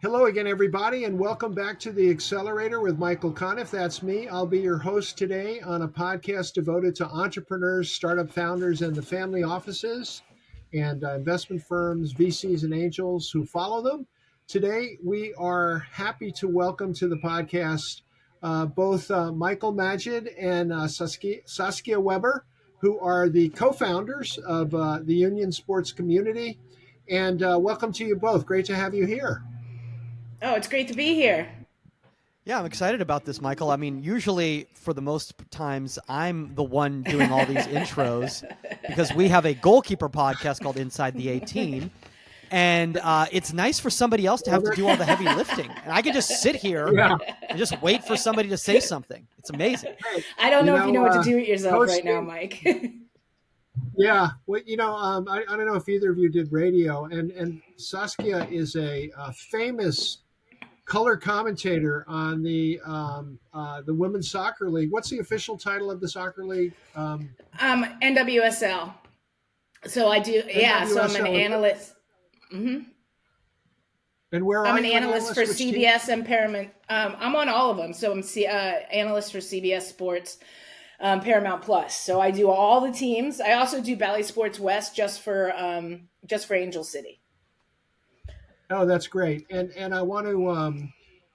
Hello again, everybody, and welcome back to the Accelerator with Michael Conniff. That's me. I'll be your host today on a podcast devoted to entrepreneurs, startup founders, and the family offices and investment firms, VCs, and angels who follow them. Today, we are happy to welcome to the podcast both Michael Magid and Saskia Webber, who are the co-founders of the Union Sports Community. And welcome to you both. Great to have you here. Oh, it's great to be here. Yeah, I'm excited about this, Michael. I mean, usually for the most times, I'm the one doing all these intros because we have a goalkeeper podcast called Inside the 18. And it's nice for somebody else to have to do all the heavy lifting. And I can just sit here and just wait for somebody to say something. It's amazing. I don't know if you know what to do with yourself right now, Mike. Yeah, well, I don't know if either of you did radio, and Saskia is a famous color commentator on the women's soccer league. What's the official title of the soccer league? NWSL. So I do, yeah. So I'm an analyst. And where I'm are an you analyst for CBS team? and Paramount. I'm on all of them. So I'm analyst for CBS Sports, Paramount Plus. So I do all the teams. I also do Bally Sports West just for Angel City. Oh, that's great. And I want to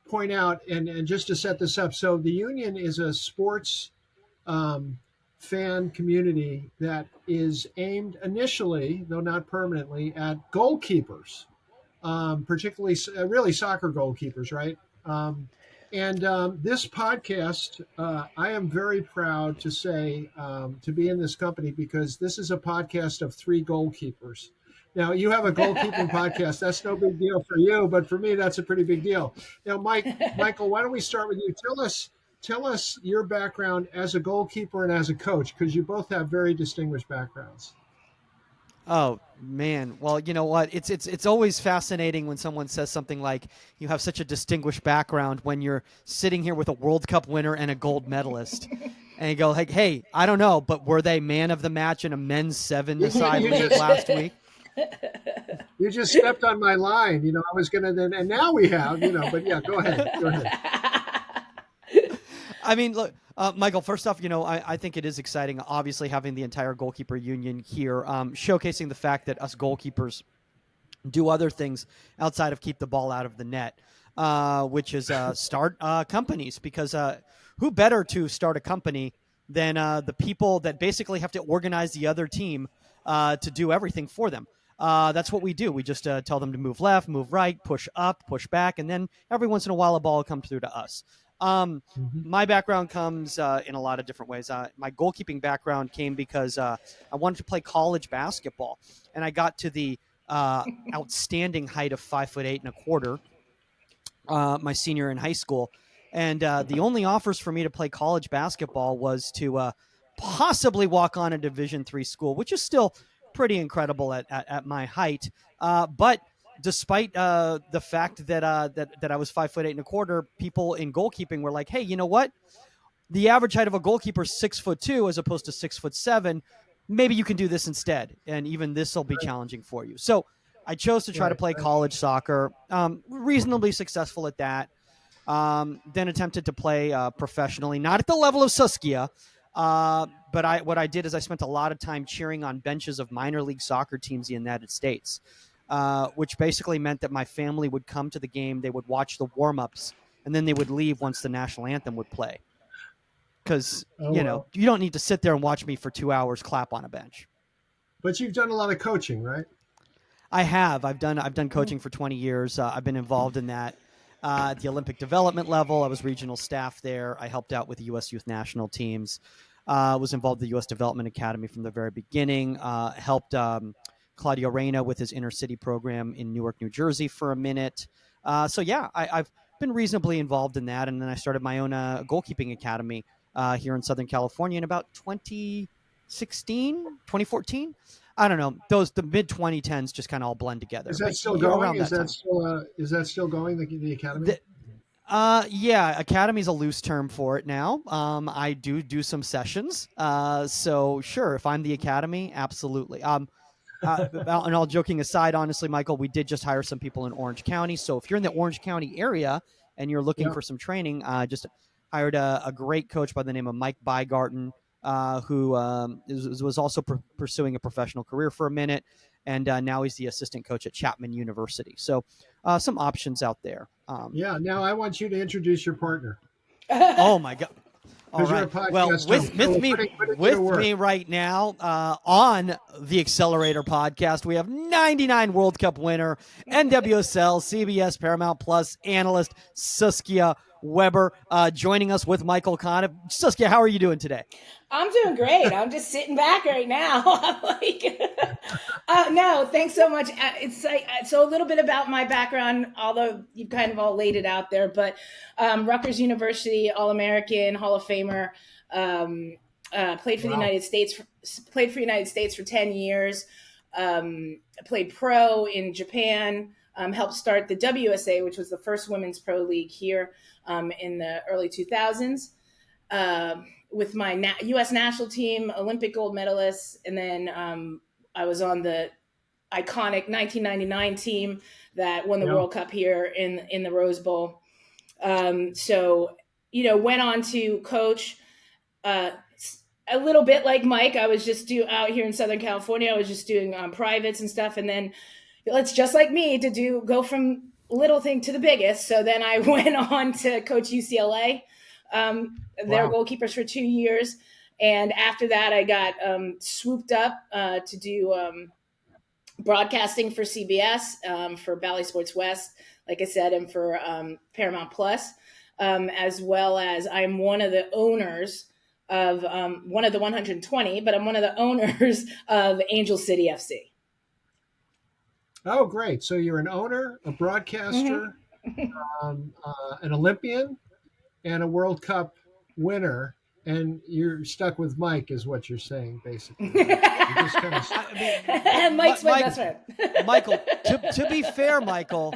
point out, and just to set this up, so the Union is a sports fan community that is aimed initially, though not permanently, at goalkeepers, particularly really soccer goalkeepers, right? This podcast, I am very proud to say to be in this company because this is a podcast of three goalkeepers. Now, you have a goalkeeping podcast. That's no big deal for you, but for me, that's a pretty big deal. Now, Michael, why don't we start with you? Tell us your background as a goalkeeper and as a coach, because you both have very distinguished backgrounds. Oh man, well, you know what? It's always fascinating when someone says something like you have such a distinguished background when you're sitting here with a World Cup winner and a gold medalist. And you go like, "Hey, I don't know, but were they man of the match in a men's 7-a-side league last week?" You just stepped on my line. I was going to then, and now we have, but yeah, go ahead. I mean, look, Michael, first off, I think it is exciting, obviously, having the entire goalkeeper union here, showcasing the fact that us goalkeepers do other things outside of keep the ball out of the net, which is start companies, because who better to start a company than the people that basically have to organize the other team to do everything for them. That's what we do. We just tell them to move left, move right, push up, push back, and then every once in a while a ball comes through to us. My background comes in a lot of different ways. My goalkeeping background came because I wanted to play college basketball, and I got to the outstanding height of 5'8.25" my senior in high school. And the only offers for me to play college basketball was to possibly walk on a Division III school, which is still pretty incredible at my height. But despite the fact that I was 5'8.25", people in goalkeeping were like, "Hey, you know what? The average height of a goalkeeper is 6'2" as opposed to 6'7". Maybe you can do this instead, and even this will be challenging for you." So I chose to try to play college soccer. Reasonably successful at that. Then attempted to play professionally, not at the level of Saskia. But what I did is I spent a lot of time cheering on benches of minor league soccer teams in the United States, which basically meant that my family would come to the game, they would watch the warm-ups, and then they would leave once the national anthem would play. Because, you don't need to sit there and watch me for 2 hours clap on a bench. But you've done a lot of coaching, right? I have. I've done coaching for 20 years. I've been involved in that. At the Olympic development level, I was regional staff there. I helped out with the U.S. youth national teams. Was involved in the U.S. Development Academy from the very beginning. Helped Claudio Reyna with his inner city program in Newark, New Jersey for a minute. I've been reasonably involved in that. And then I started my own goalkeeping academy here in Southern California in about 2016, 2014. I don't know. The mid 2010s just kind of all blend together. Is that still going? Is that still going? The academy? Yeah, academy's a loose term for it now. I do some sessions. So sure, if I'm the academy, absolutely. and all joking aside, honestly, Michael, we did just hire some people in Orange County. So if you're in the Orange County area and you're looking for some training, just hired a great coach by the name of Mike Bygarten, who was also pursuing a professional career for a minute. And now he's the assistant coach at Chapman University. So some options out there. Now I want you to introduce your partner. Oh, my God. All right. Well, with me right now on the Accelerator podcast, we have 99 World Cup winner, NWSL, CBS, Paramount Plus analyst Saskia Webber, joining us with Michael Conniff. Saskia, how are you doing today? I'm doing great. I'm just sitting back right now. I'm like, no, thanks so much. It's like, so a little bit about my background, although you've kind of all laid it out there, but Rutgers University, All-American, Hall of Famer, played for the United States, for 10 years, played pro in Japan, helped start the WSA, which was the first women's pro league here in the early 2000s. With my U.S. national team, Olympic gold medalist, and then I was on the iconic 1999 team that won the World Cup here in the Rose Bowl. So, went on to coach a little bit like Mike. I was just out here in Southern California. I was just doing privates and stuff, and then it's just like me to go from little thing to the biggest. So then I went on to coach UCLA. Their goalkeepers for 2 years. And after that, I got swooped up to do broadcasting for CBS, for Bally Sports West, like I said, and for Paramount Plus, as well as I'm one of the owners of one of the 120, but I'm one of the owners of Angel City FC. Oh, great. So you're an owner, a broadcaster, an Olympian, and a World Cup winner, and you're stuck with Mike, is what you're saying, basically. You're just kind of and Mike's my best friend. Michael, to be fair, Michael,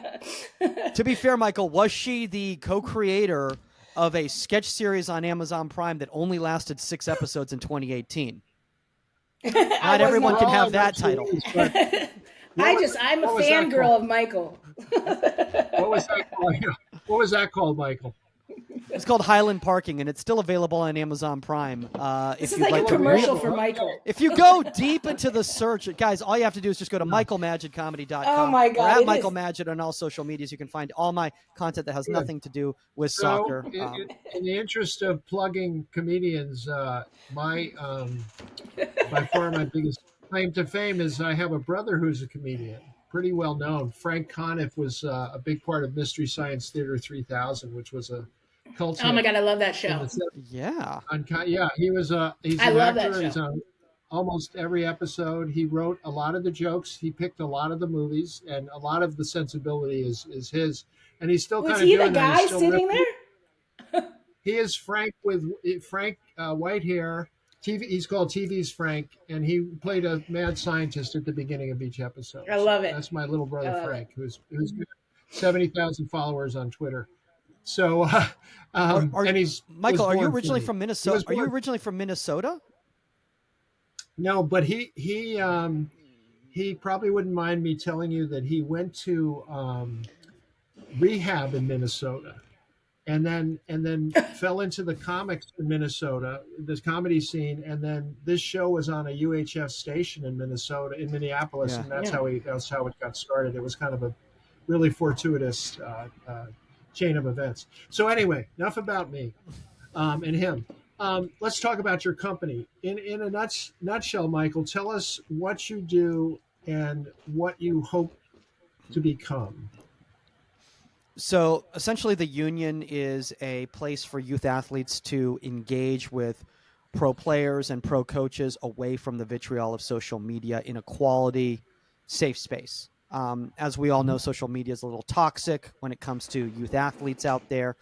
was she the co-creator of a sketch series on Amazon Prime that only lasted 6 episodes in 2018? Not everyone can have that title. I'm a fangirl of Michael. What was that called? What was that called, Michael? It's called Highland Parking, and it's still available on Amazon Prime. This is like a commercial for Michael. If you go deep into the search, guys, all you have to do is just go to michaelmagidcomedy.com. Oh my God! Or at Michael Magid on all social medias. You can find all my content that has nothing to do with soccer. In the interest of plugging comedians, by far my biggest claim to fame is I have a brother who's a comedian, pretty well known. Frank Conniff was a big part of Mystery Science Theater 3000, which was a cult. Oh my God, I love that show. Yeah. He's an actor. He's on almost every episode. He wrote a lot of the jokes. He picked a lot of the movies, and a lot of the sensibility is his. And he's still kind of doing that. Was he the guy sitting there? He is Frank with white hair. He's called TV's Frank, and he played a mad scientist at the beginning of each episode. I love it. That's my little brother Frank, who's 70,000 followers on Twitter. So, and he's Michael. Are you originally from Minnesota? Are you originally from Minnesota? No, but he probably wouldn't mind me telling you that he went to rehab in Minnesota, and then fell into the comics in Minnesota, this comedy scene, and then this show was on a UHF station in Minneapolis, and that's how it got started. It was kind of a really fortuitous chain of events. So anyway, enough about me and him. Let's talk about your company. In a nutshell, Michael, tell us what you do and what you hope to become. So essentially, the union is a place for youth athletes to engage with pro players and pro coaches away from the vitriol of social media in a quality, safe space. As we all know, social media is a little toxic when it comes to youth athletes out there.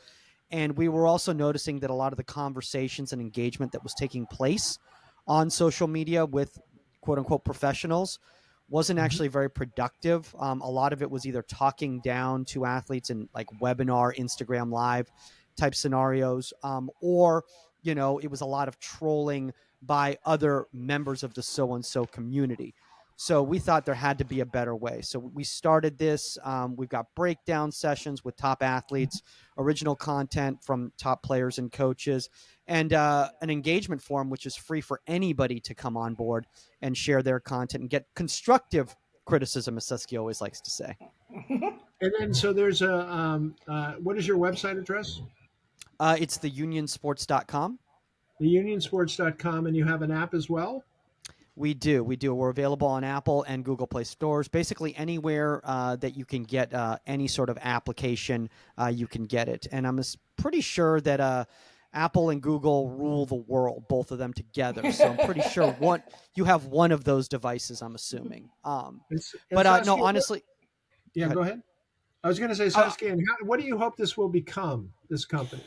And we were also noticing that a lot of the conversations and engagement that was taking place on social media with quote unquote professionals wasn't actually very productive. A lot of it was either talking down to athletes in like webinar, Instagram live type scenarios, or, it was a lot of trolling by other members of the so-and-so community. So we thought there had to be a better way. So we started this. We've got breakdown sessions with top athletes, original content from top players and coaches, and an engagement forum, which is free for anybody to come on board and share their content and get constructive criticism, as Saskia always likes to say. And then, so there's what is your website address? It's theunionsports.com. Theunionsports.com, and you have an app as well? We do. We're available on Apple and Google Play stores. Basically, anywhere that you can get any sort of application, you can get it. And I'm pretty sure that Apple and Google rule the world, both of them together. So I'm pretty sure you have one of those devices, I'm assuming. But no, honestly. Yeah, go ahead. I was going to say, Saskia, and what do you hope this will become, this company?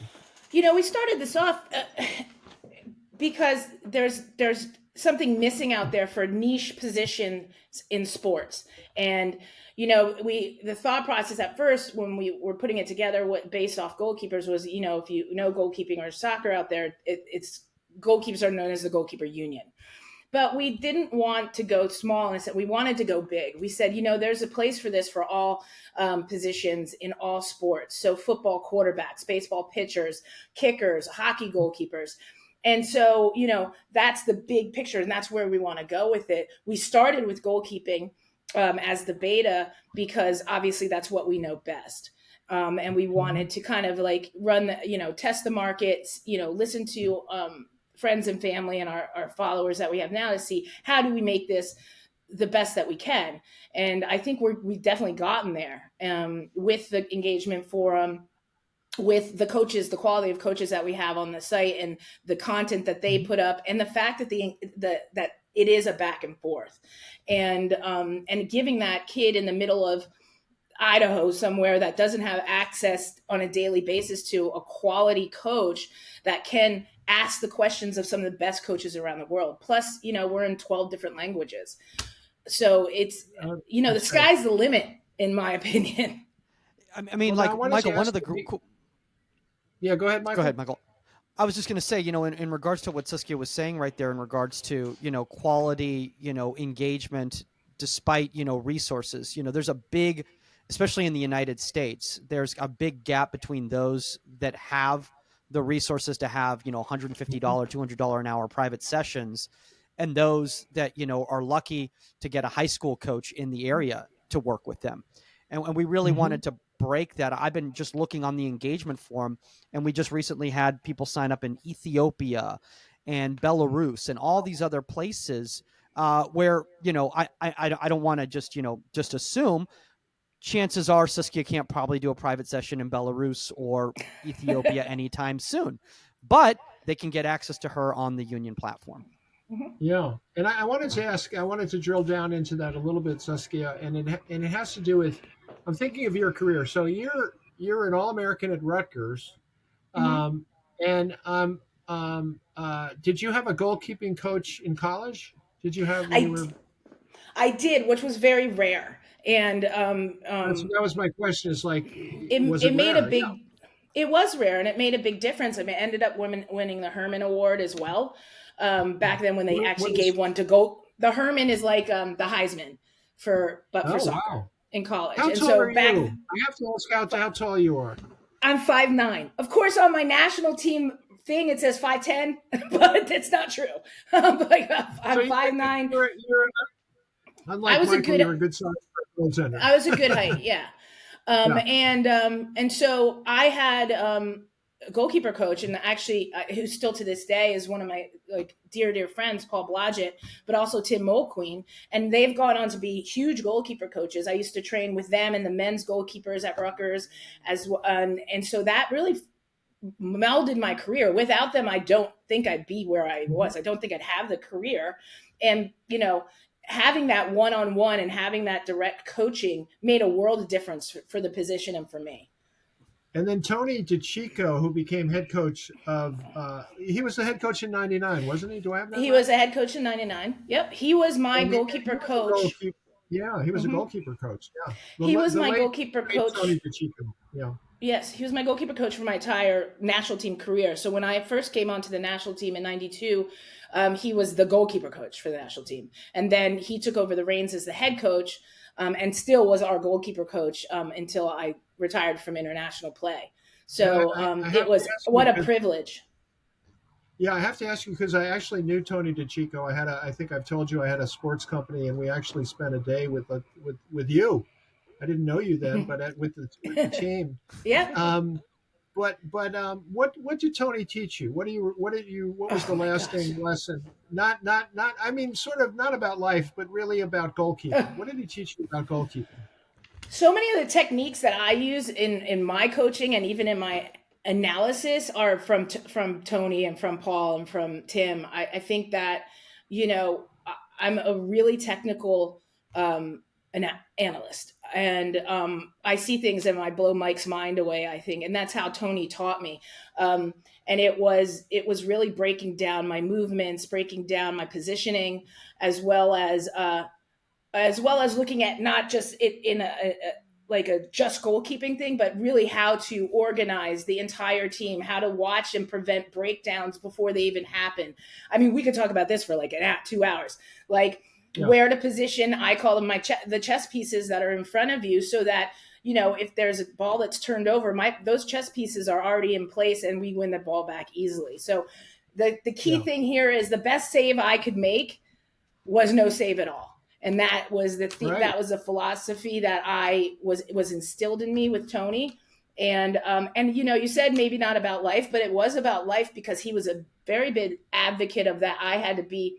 We started this off because there's something missing out there for niche positions in sports. And, the thought process at first when we were putting it together, based off goalkeepers was, if you know goalkeeping or soccer out there, it's goalkeepers are known as the goalkeeper union. But we didn't want to go small, and we wanted to go big. We said, there's a place for this for all positions in all sports. So football quarterbacks, baseball pitchers, kickers, hockey goalkeepers. And so, that's the big picture, and that's where we want to go with it. We started with goalkeeping as the beta because obviously that's what we know best. And we wanted to kind of like run the, test the markets, listen to friends and family and our followers that we have now to see how do we make this the best that we can. And I think we've definitely gotten there with the engagement forum, with the coaches, the quality of coaches that we have on the site and the content that they put up, and the fact that that it is a back and forth, and giving that kid in the middle of Idaho somewhere that doesn't have access on a daily basis to a quality coach that can ask the questions of some of the best coaches around the world. Plus, we're in 12 different languages. So it's, the sky's the limit, in my opinion. I mean, Michael, one of the Yeah, go ahead, Michael. Go ahead, Michael. I was just going to say, in regards to what Saskia was saying right there, in regards to, quality, engagement, despite, resources, there's a big, especially in the United States, there's a big gap between those that have the resources to have, $150, $200 an hour private sessions, and those that, are lucky to get a high school coach in the area to work with them. And we really wanted to break that. I've been just looking on the engagement forum, and we just recently had people sign up in Ethiopia and Belarus and all these other places where, I don't want to just assume. Chances are Saskia can't probably do a private session in Belarus or Ethiopia anytime soon, but they can get access to her on the Union platform. Yeah, and I wanted to drill down into that a little bit, Saskia, and it has to do with, I'm thinking of your career. So you're an All-American at Rutgers, and did you have a goalkeeping coach in college? Did you have? I did, which was very rare. And that was my question. Is like, it made rare? A big. Yeah. It was rare, and it made a big difference. I mean, it ended up winning the Herman Award as well. Back then, when they actually gave one to go, the Herman is like the Heisman for soccer in college. How tall are you? I have to ask how tall you are. I'm 5'9". Of course, on my national team thing, it says 5'10", but it's not true. I'm 5'9". Unlike Michael, you're a good size for a goaltender. I was a good height, yeah. And so I had a goalkeeper coach, and actually who still to this day is one of my dear friends, Paul Blodgett, but also Tim Mulqueen, and they've gone on to be huge goalkeeper coaches. I used to train with them and the men's goalkeepers at Rutgers, and so that really melded my career. Without them, I don't think I'd be where I was. I don't think I'd have the career, and having that one-on-one and having that direct coaching made a world of difference for the position and for me. And then Tony DeCicco, who became head coach of, he was the head coach in 99, wasn't he? Do I have that? He was a head coach in 99. Yep. He was my goalkeeper coach. Yeah, he was a goalkeeper coach. Yeah. He was my goalkeeper coach. Tony DeCicco. Yeah. Yes, he was my goalkeeper coach for my entire national team career. So when I first came onto the national team in '92, he was the goalkeeper coach for the national team, and then he took over the reins as the head coach, and still was our goalkeeper coach until I retired from international play. And So I it have to was ask you what a because privilege. yeah, I have to ask you because I actually knew Tony DeChico. I think I've told you I had a sports company, and we actually spent a day with you. I didn't know you then, but with the team. Yeah. Um, what did Tony teach you? What was Oh the my gosh. lasting lesson? Not. I mean, sort of not about life, but really about goalkeeping. What did he teach you about goalkeeping? So many of the techniques that I use in my coaching and even in my analysis are from Tony and from Paul and from Tim. I think that I'm a really technical analyst, and I see things and I blow Mike's mind away. I think, and that's how Tony taught me. And it was really breaking down my movements, breaking down my positioning, as well as looking at not just it in like a just goalkeeping thing, but really how to organize the entire team, how to watch and prevent breakdowns before they even happen. I mean, we could talk about this for like 2 hours. Like Yeah, where to position, I call them the chess pieces that are in front of you, so that if there's a ball that's turned over, those chess pieces are already in place, and we win the ball back easily. So the key yeah, thing here is the best save I could make was no save at all, and that was right. that was a philosophy that I was instilled in me with Tony. And you said maybe not about life, but it was about life, because he was a very big advocate of that. I had to be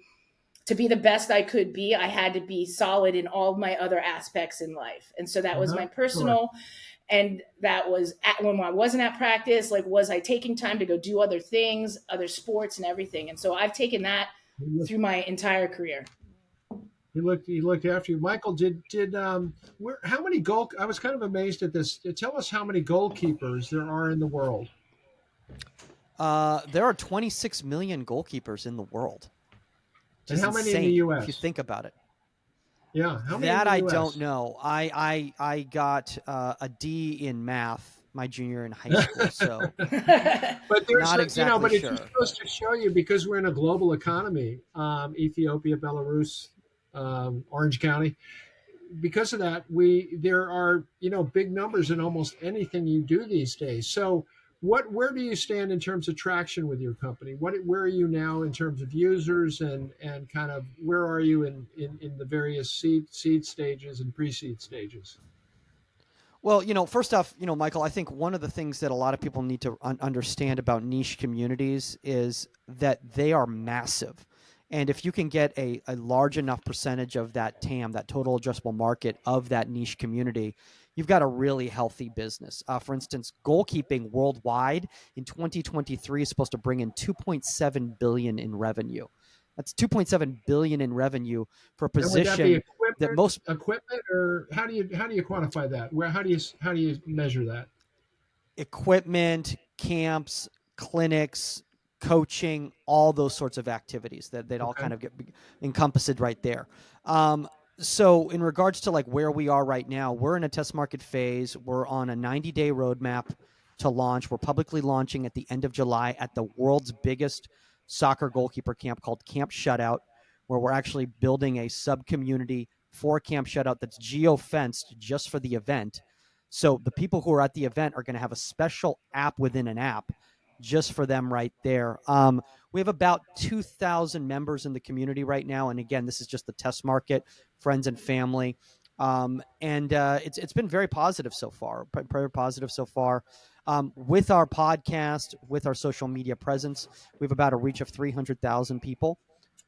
the best I could be. I had to be solid in all my other aspects in life, and so that was Uh-huh. my Sure. personal. And that was when I wasn't at practice. Like, was I taking time to go do other things, other sports, and everything? And so I've taken that He looked, through my entire career. he looked after you. Michael, how many goal? I was kind of amazed at this. Tell us how many goalkeepers there are in the world, There are 26 million goalkeepers in the world, which and is how many in the insane if you U.S. think about it. Yeah, how many in That the I don't U.S. know. I got a D in math my junior in high school, so But not exactly but it just sure. goes to show you because we're in a global economy, Ethiopia, Belarus, Orange County. Because of that, there are big numbers in almost anything you do these days. So, where do you stand in terms of traction with your company? Where are you now in terms of users and kind of where are you in the various seed stages and pre-seed stages? Well, first off, Michael, I think one of the things that a lot of people need to understand about niche communities is that they are massive. And if you can get a large enough percentage of that TAM, that total addressable market of that niche community, you've got a really healthy business. For instance, goalkeeping worldwide in 2023 is supposed to bring in 2.7 billion in revenue. That's 2.7 billion in revenue for a And would that be position that most equipment, or how do you quantify that? Where how do you measure that? equipment, camps, clinics, coaching, all those sorts of activities that they'd all Okay. kind of get encompassed right there. Um, so in regards to like where we are right now, we're in a test market phase. We're on a 90-day roadmap to launch. We're publicly launching at the end of July at the world's biggest soccer goalkeeper camp called Camp Shutout, where we're actually building a sub community for Camp Shutout that's geo fenced just for the event. So the people who are at the event are going to have a special app within an app just for them right there. We have about 2,000 members in the community right now. And again, this is just the test market, friends and family. And it's been very positive so far, very positive so far. With our podcast, with our social media presence, we have about a reach of 300,000 people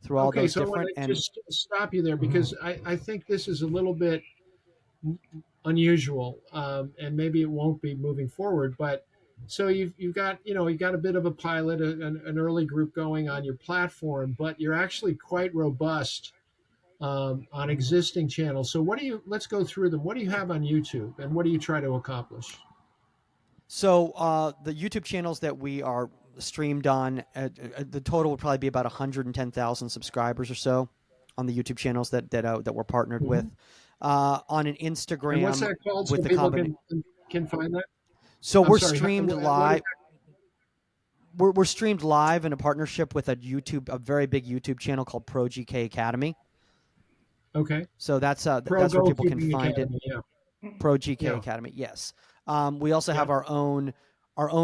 through all Okay, those so I want different. to And just stop you there because I think this is a little bit unusual, and maybe it won't be moving forward. But so you've got a bit of a pilot, an early group going on your platform, but you're actually quite robust on existing channels. So let's go through them. What do you have on YouTube, and what do you try to accomplish? So the YouTube channels that we are streamed on, the total would probably be about 110,000 subscribers or so on the YouTube channels that we're partnered with. Mhm. On an And what's Instagram that called so with the people combination. can find that? So I'm we're sorry. streamed What is live. We're streamed live in a partnership with a very big YouTube channel called Pro GK Academy. that? Okay. So that's Pro where people can Goalkeeping find it. Academy. Yeah. Pro GK Yeah. Academy, yes. We also Yeah. have our own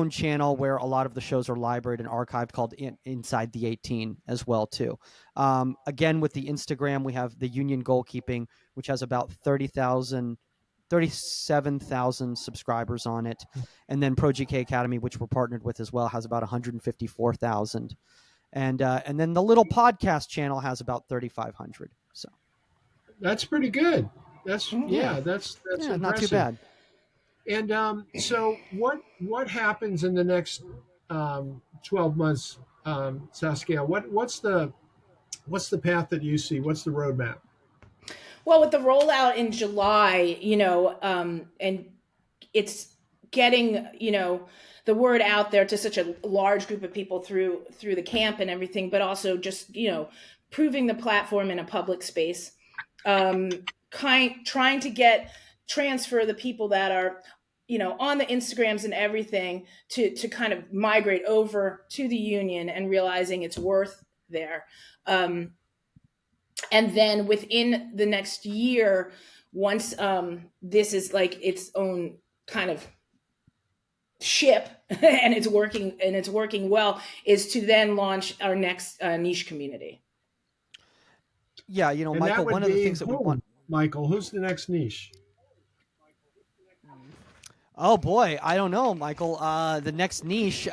channel where a lot of the shows are librated and archived called Inside the 18 as well too. Again, with the Instagram, we have the Union Goalkeeping, which has about 37,000 subscribers on it, and then Pro GK Academy, which we're partnered with as well, has about 154,000, and then the little podcast channel has about 3,500. So That's pretty good. That's yeah, that's not too impressive. bad. And so what happens in the next 12 months, Saskia? What's the path that you see? What's the roadmap? Well, with the rollout in July, and it's getting, the word out there to such a large group of people through the camp and everything, but also just, proving the platform in a public space. Trying to transfer the people that are, on the Instagrams and everything to kind of migrate over to the union and realizing it's worth there. And then within the next year, once this is like its own kind of ship and it's working well, is to then launch our next niche community. Yeah, And that Michael, would one of the be things that we want. Michael, who's the next niche? Oh boy, I don't know, Michael. The next niche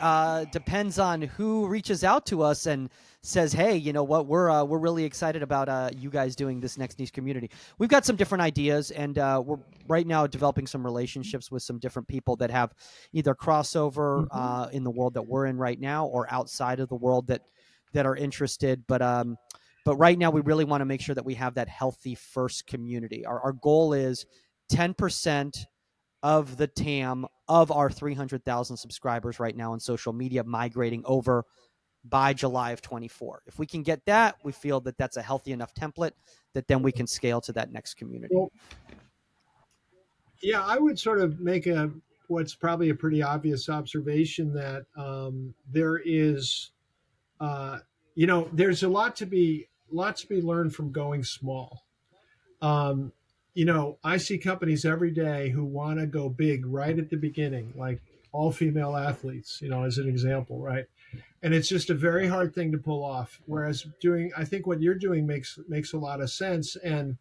depends on who reaches out to us and says, "Hey, you know what? We're really excited about you guys doing this next niche community." We've got some different ideas, and we're right now developing some relationships with some different people that have either crossover in the world that we're in right now, or outside of the world that are interested. But right now, we really want to make sure that we have that healthy first community. Our goal is 10% of the TAM of our 300,000 subscribers right now on social media migrating over by July of 24. If we can get that, we feel that that's a healthy enough template that then we can scale to that next community. Well, yeah, I would sort of make what's probably a pretty obvious observation that there is, uh, there's a lot to be learned from going small. Um, I see companies every day who want to go big right at the beginning, like all female athletes, as an example, right? And it's just a very hard thing to pull off. Whereas I think what you're doing makes a lot of sense. And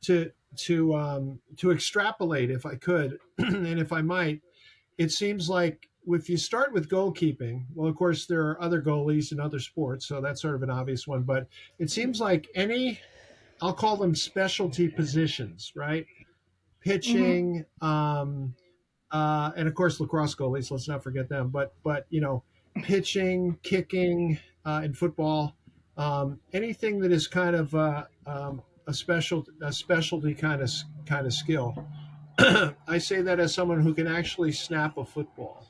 to extrapolate, if I could, and if I might, it seems like if you start with goalkeeping, well, of course there are other goalies in other sports, so that's sort of an obvious one. But it seems like I'll call them specialty positions, right? Mm-hmm. Pitching, and of course lacrosse goalies. Let's not forget them. But pitching, kicking in football, anything that is kind of a specialty kind of skill. I say that as someone who can actually snap a football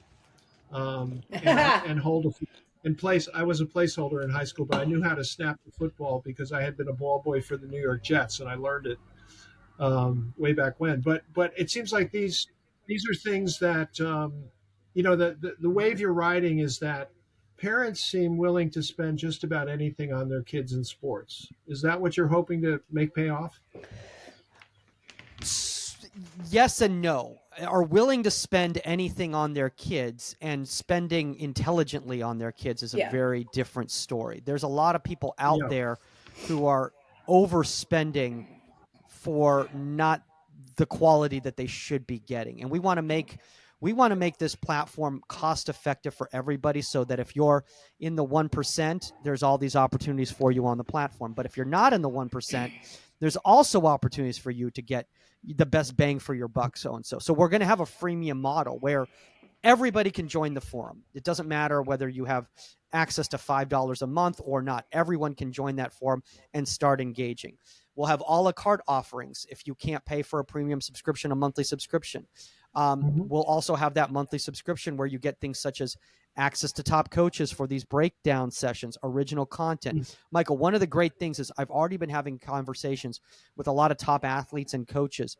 and hold a and place. I was a placeholder in high school, but I knew how to snap the football because I had been a ball boy for the New York Jets, and I learned it way back when. But it seems like these are things that the wave you're riding is that parents seem willing to spend just about anything on their kids in sports. Is that what you're hoping to make pay off? Yes and no. Are willing to spend anything on their kids, and spending intelligently on their kids is a Yeah. very different story. There's a lot of people out Yeah. there who are overspending for not the quality that they should be getting. And we want to make this platform cost effective for everybody, so that if you're in the 1%, there's all these opportunities for you on the platform. But if you're not in the 1%, there's also opportunities for you to get the best bang for your buck, so and so. So we're going to have a freemium model where everybody can join the forum. It doesn't matter whether you have access to $5 a month or not. Everyone can join that forum and start engaging. We'll have a la carte offerings if you can't pay for a premium subscription, a monthly subscription. Mhm. We'll also have that monthly subscription where you get things such as access to top coaches for these breakdown sessions, original content. Michael, one of the great things is I've already been having conversations with a lot of top athletes and coaches,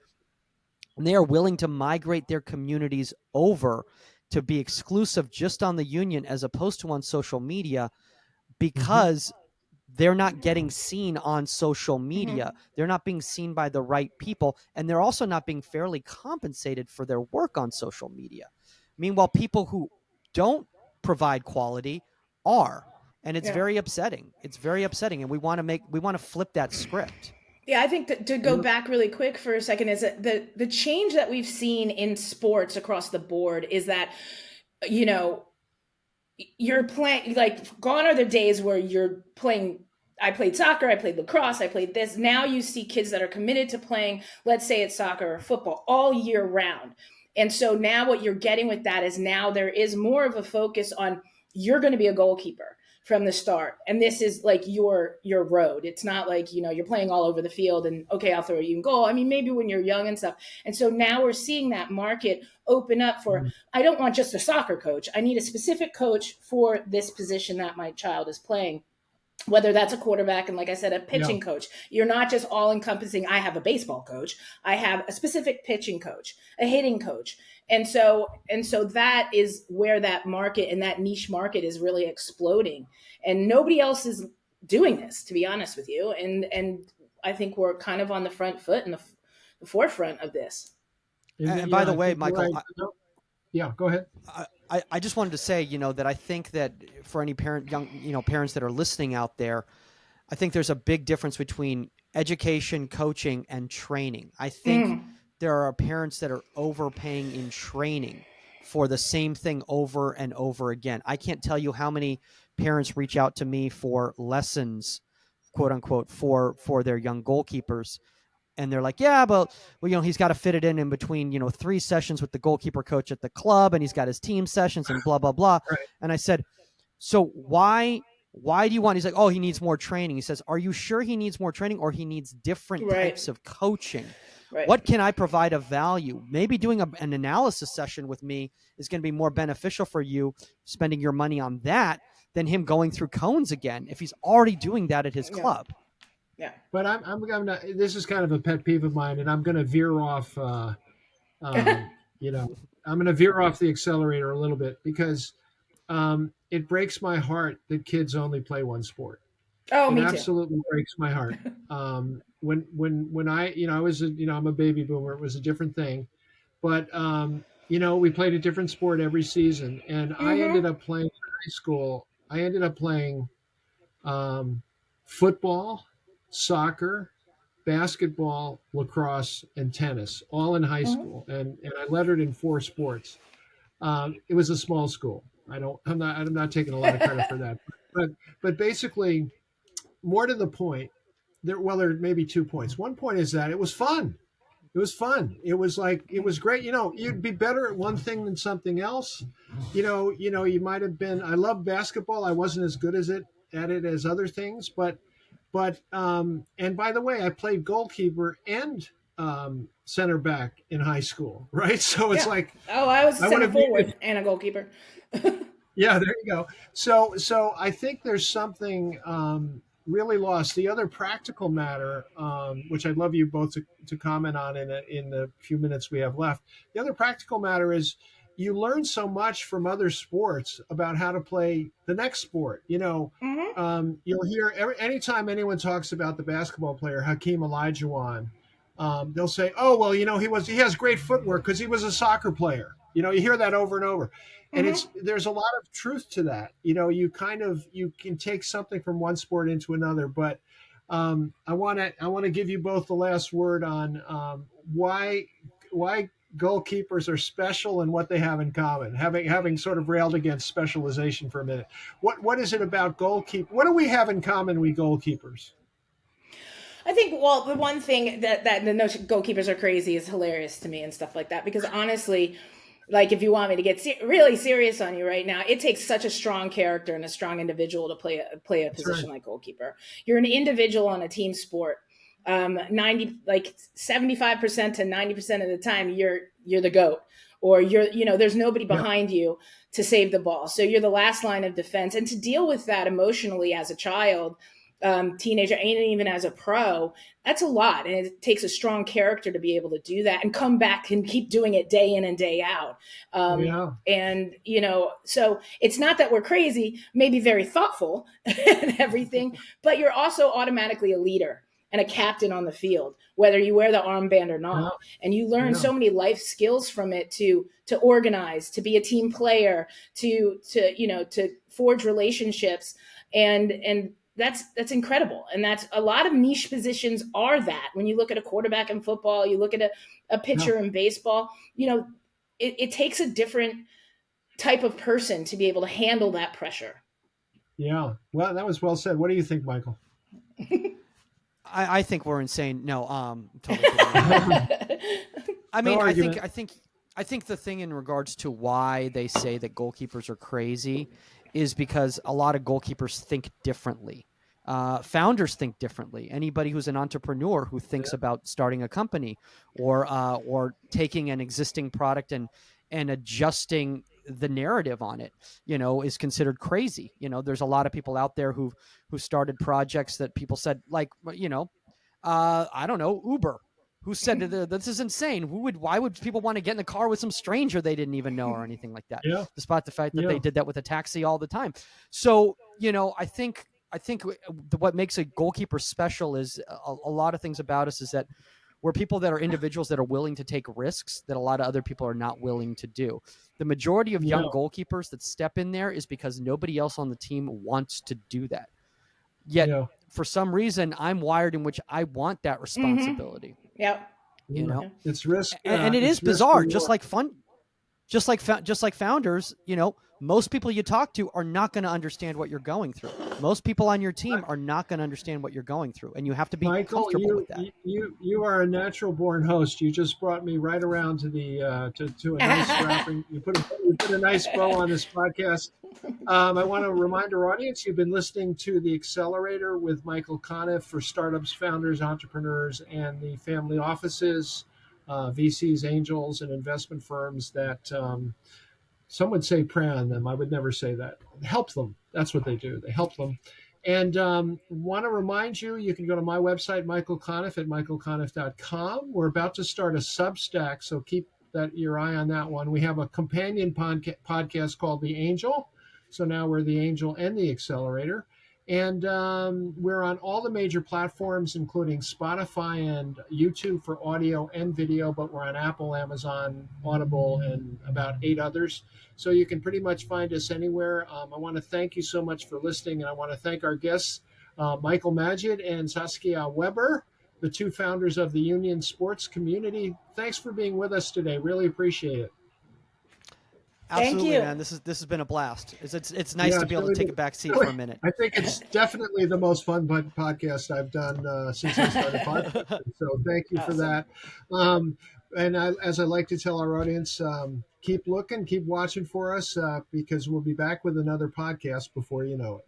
and they are willing to migrate their communities over to be exclusive just on the union as opposed to on social media, because they're not getting seen on social media. They're not being seen by the right people, and they're also not being fairly compensated for their work on social media. Meanwhile, people who don't provide quality are, and it's very upsetting. It's very upsetting, and we want to flip that script. Yeah, I think to go back really quick for a second is that the change that we've seen in sports across the board is that, you know, you're playing, like, gone are the days where you're playing. I played soccer, I played lacrosse, I played this. Now you see kids that are committed to playing, let's say it's soccer or football, all year round. And so now what you're getting with that is now there is more of a focus on, you're going to be a goalkeeper from the start. And this is like your road. It's not like, you know, you're playing all over the field and, okay, I'll throw you in goal. I mean, maybe when you're young and stuff. And so now we're seeing that market open up for, I don't want just a soccer coach. I need a specific coach for this position that my child is playing. Whether that's a quarterback and, like I said, a pitching coach. You're not just all encompassing, I have a baseball coach. I have a specific pitching coach, a hitting coach. And so that is where that market and that niche market is really exploding. And nobody else is doing this, to be honest with you. And I think we're kind of on the front foot and the forefront of this. And by the way, Michael, go ahead. I just wanted to say, you know, that I think that for any parents that are listening out there, I think there's a big difference between education, coaching, and training. I think there are parents that are overpaying in training for the same thing over and over again. I can't tell you how many parents reach out to me for lessons, quote unquote, for their young goalkeepers. And they're like, yeah, but well, you know, he's got to fit it in between, you know, 3 sessions with the goalkeeper coach at the club, and he's got his team sessions and blah, blah, blah. Right. And I said, so why do you want? He's like, oh, he needs more training. He says, are you sure he needs more training, or he needs different types of coaching? Right. What can I provide of value? Maybe doing an analysis session with me is going to be more beneficial for you, spending your money on that, than him going through cones again if he's already doing that at his club. Yeah. But I'm not, this is kind of a pet peeve of mine, and I'm going to veer off, you know, I'm going to veer off the accelerator a little bit, because it breaks my heart that kids only play one sport. Oh, it me too. Absolutely breaks my heart. When I, you know, I was, you know, I'm a baby boomer. It was a different thing, but you know, we played a different sport every season, and I ended up playing in high school. I ended up playing football, soccer, basketball, lacrosse, and tennis, all in high school, and I lettered in 4 sports. It was a small school. I'm not taking a lot of credit for that, but basically, more to the point, there may be 2 points. One point is that it was fun. It was fun. It was great. You know, you'd be better at one thing than something else. You know, you might have been. I love basketball. I wasn't as good at it as other things, but and by the way, I played goalkeeper and center back in high school, right? So it's like, I was center forward and a goalkeeper. Yeah, there you go. So I think there's something really lost. The other practical matter, which I'd love you both to comment on in the few minutes we have left. The other practical matter is, you learn so much from other sports about how to play the next sport. You know, you'll hear anytime anyone talks about the basketball player Hakeem Olajuwon, they'll say, "Oh, well, you know, he has great footwork because he was a soccer player." You know, you hear that over and over, and there's a lot of truth to that. You know, you can take something from one sport into another, but I want to give you both the last word on why goalkeepers are special and what they have in common, having sort of railed against specialization for a minute. What is it about goalkeeper? What do we have in common, we goalkeepers? I think, well, the one thing that the notion goalkeepers are crazy is hilarious to me and stuff like that, because honestly, like, if you want me to get really serious on you right now, it takes such a strong character and a strong individual to play a position like goalkeeper. You're an individual on a team sport. 75% to 90% of the time you're the GOAT, or there's nobody behind you to save the ball. So you're the last line of defense. And to deal with that emotionally as a child, teenager, and even as a pro, that's a lot. And it takes a strong character to be able to do that and come back and keep doing it day in and day out. Yeah. And, so it's not that we're crazy, maybe very thoughtful and everything, but you're also automatically a leader and a captain on the field, whether you wear the armband or not. Yeah. And you learn Yeah. so many life skills from it to organize, to be a team player, to forge relationships. And that's incredible. And that's a lot of niche positions are that. When you look at a quarterback in football, you look at a pitcher in baseball, it takes a different type of person to be able to handle that pressure. Yeah. Well, that was well said. What do you think, Michael? I think we're insane. No, totally kidding. I mean, No argument. I think the thing in regards to why they say that goalkeepers are crazy is because a lot of goalkeepers think differently. Founders think differently. Anybody who's an entrepreneur who thinks about starting a company or taking an existing product and adjusting the narrative on it, is considered crazy. There's a lot of people out there who started projects that people said, like, I don't know, Uber, who said this is insane. Why would people want to get in the car with some stranger they didn't even know or anything like that? Yeah. Despite the fact that they did that with a taxi all the time. So, I think what makes a goalkeeper special is a lot of things about us is that we're people that are individuals that are willing to take risks that a lot of other people are not willing to do. The majority of young goalkeepers that step in there is because nobody else on the team wants to do that. Yet, for some reason, I'm wired in which I want that responsibility. Mm-hmm. Yep. It's risk, and it is bizarre, just like founders. Most people you talk to are not going to understand what you're going through. Most people on your team are not going to understand what you're going through, and you have to be comfortable with that. You are a natural born host. You just brought me right around to the to a nice wrapping. You put a nice bow on this podcast. I want to remind our audience you've been listening to the Accelerator with Michael Conniff for startups, founders, entrepreneurs, and the family offices, VCs, angels, and investment firms that. Some would say prey on them. I would never say that. Help them. That's what they do. They help them. And want to remind you, you can go to my website, Michael Conniff at michaelconniff.com. We're about to start a Substack, so keep your eye on that one. We have a companion podcast called The Angel. So now we're The Angel and The Accelerator. And we're on all the major platforms, including Spotify and YouTube for audio and video, but we're on Apple, Amazon, Audible, and about 8 others. So you can pretty much find us anywhere. I want to thank you so much for listening, and I want to thank our guests, Michael Magid and Saskia Webber, the two founders of the Union Sports Community. Thanks for being with us today. Really appreciate it. Absolutely, Thank you. man. This has been a blast. It's nice to be able to take a back seat for a minute. I think it's definitely the most fun podcast I've done since I started podcasting. So thank you for that. And as I like to tell our audience, keep looking, keep watching for us because we'll be back with another podcast before you know it.